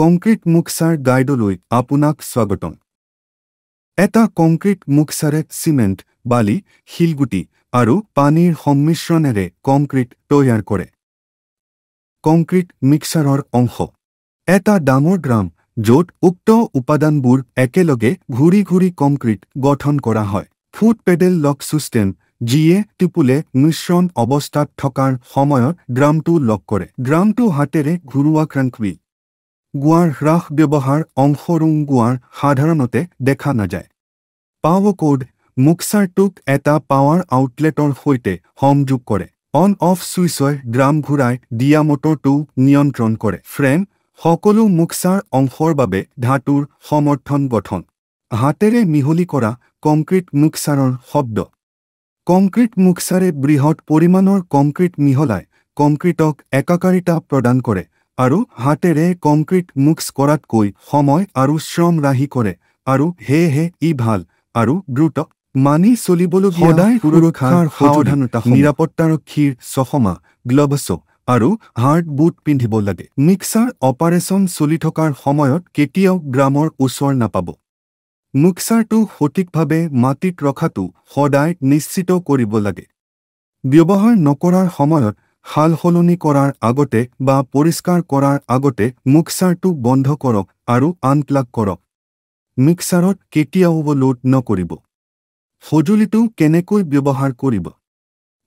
Concrete mixer গাইডলৈ আপোনাক স্বাগতম। এটা কংক্ৰিট মিক্সাৰে চিমেণ্ট, বালি, শিলগুটি আৰু পানীৰ সংমিশ্ৰণেৰে কংক্ৰিট তৈয়াৰ কৰে। কংক্ৰিট মিক্সাৰৰ অংশ এটা ডাঙৰ ড্ৰাম য'ত উক্ত উপাদানবোৰ একেলগে ঘূৰি ঘূৰি কংক্ৰিট গঠন কৰা হয়। ফুট পেডেল লক চিষ্টেম যিয়ে টিপুলে মিশ্ৰণ অৱস্থাত থকাৰ সময়ত ড্ৰামটো লক কৰে। ড্ৰামটো হাতেৰে ঘূৰোৱা ক্ৰাংকহুইল গুৱাৰ হ্ৰাস ব্যৱহাৰ অংশৰুং গুৱাৰ সাধাৰণতে দেখা নাযায়। পাৱাৰ কোড মিক্সাৰটোক এটা পাৱাৰ আউটলেটৰ সৈতে সংযোগ কৰে। অন অফ ছুইচই ড্ৰাম ঘূৰাই দিয়া মটৰটো নিয়ন্ত্ৰণ কৰে। ফ্ৰেম সকলো মিক্সাৰ অংশৰ বাবে ধাতুৰ সমৰ্থন গঠন। হাতেৰে মিহলি কৰা কংক্ৰিট মিক্সাৰৰ শব্দ। কংক্ৰিট মিক্সাৰে বৃহৎ পৰিমাণৰ কংক্ৰিট মিহলাই কংক্ৰিটক একাকাৰিতা প্ৰদান কৰে আৰু হাতেৰে কংক্ৰিট মিক্স কৰাতকৈ সময় আৰু শ্ৰম ৰাহি কৰে আৰু সেয়েহে ই ভাল আৰু দ্ৰুত। মানি চলিবলগীয়া সদায় সুৰক্ষাৰ সাৱধানতা, নিৰাপত্তাৰক্ষীৰ চশমা, গ্লভছ আৰু হাৰ্ড বুট পিন্ধিব লাগে। মিক্সাৰ অপাৰেশ্যন চলি থকাৰ সময়ত কেতিয়াও ড্ৰামৰ ওচৰ নাপাব। মিক্সাৰটো সঠিকভাৱে মাটিত ৰখাটো সদায় নিশ্চিত কৰিব লাগে। ব্যৱহাৰ নকৰাৰ সময়ত সালসলনি কৰাৰ আগতে বা পৰিষ্কাৰ কৰাৰ আগতে মিক্সাৰটো বন্ধ কৰক আৰু আনপ্লাগ কৰক। মিক্সাৰত কেতিয়াও অভাৰলোড নকৰিব। সঁজুলিটো কেনেকৈ ব্যৱহাৰ কৰিব?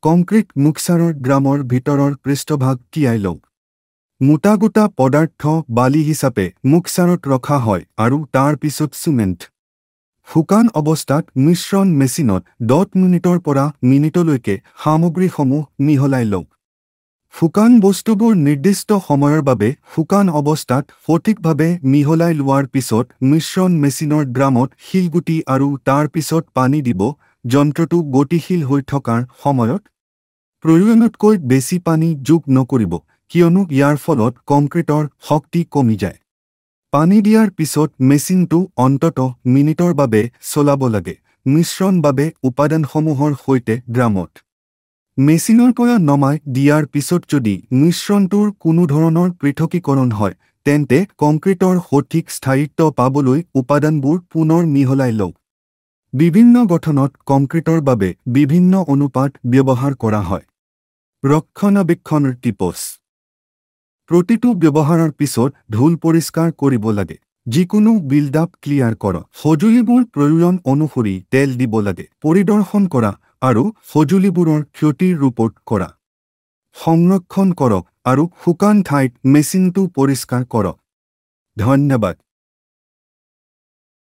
কংক্ৰিট মিক্সাৰৰ ড্ৰামৰ ভিতৰৰ পৃষ্ঠভাগ তিয়াই লওক। মোটা গোটা পদাৰ্থ বালি হিচাপে মিক্সাৰত ৰখা হয় আৰু তাৰ পিছত চিমেণ্ট। শুকান অৱস্থাত মিশ্ৰণ মেচিনত 10 মিনিটৰ পৰা মিনিটলৈকে সামগ্ৰীসমূহ মিহলাই লওক। শুকান বস্তুবোৰ নিৰ্দিষ্ট সময়ৰ বাবে শুকান অৱস্থাত সঠিকভাৱে মিহলাই লোৱাৰ পিছত মিশ্ৰণ মেচিনৰ ড্ৰামত শিলগুটি আৰু তাৰ পিছত পানী দিব। যন্ত্ৰটো গতিশীল হৈ থকাৰ সময়ত প্ৰয়োজনতকৈ বেছি পানী যোগ নকৰিব কিয়নো ইয়াৰ ফলত কংক্ৰিটৰ শক্তি কমি যায়। পানী দিয়াৰ পিছত মেচিনটো অন্ততঃ মিনিটৰ বাবে চলাব লাগে। মিশ্ৰণ বাবে উপাদানসমূহৰ সৈতে ড্ৰামত মেচিনৰ পৰা নমাই দিয়াৰ পিছত যদি মিশ্ৰণটোৰ কোনো ধৰণৰ পৃথকীকৰণ হয় তেন্তে কংক্ৰিটৰ সঠিক স্থায়িত্ব পাবলৈ উপাদানবোৰ পুনৰ মিহলাই লওক। বিভিন্ন গঠনত কংক্ৰিটৰ বাবে বিভিন্ন অনুপাত ব্যৱহাৰ কৰা হয়। ৰক্ষণাবেক্ষণৰ টিপছ প্ৰতিটো ব্যৱহাৰৰ পিছত ধূল পৰিষ্কাৰ কৰিব লাগে। যিকোনো বিল্ড-আপ ক্লিয়াৰ কৰক। সঁজুলিবোৰ প্ৰয়োজন অনুসৰি তেল দিব লাগে। পৰিদৰ্শন কৰা আৰু সঁজুলিবোৰৰ ক্ষতিৰ ৰিপৰ্ট কৰা। সংৰক্ষণ কৰক আৰু শুকান ঠাইত মেচিনটো পৰিষ্কাৰ কৰক। ধন্যবাদ।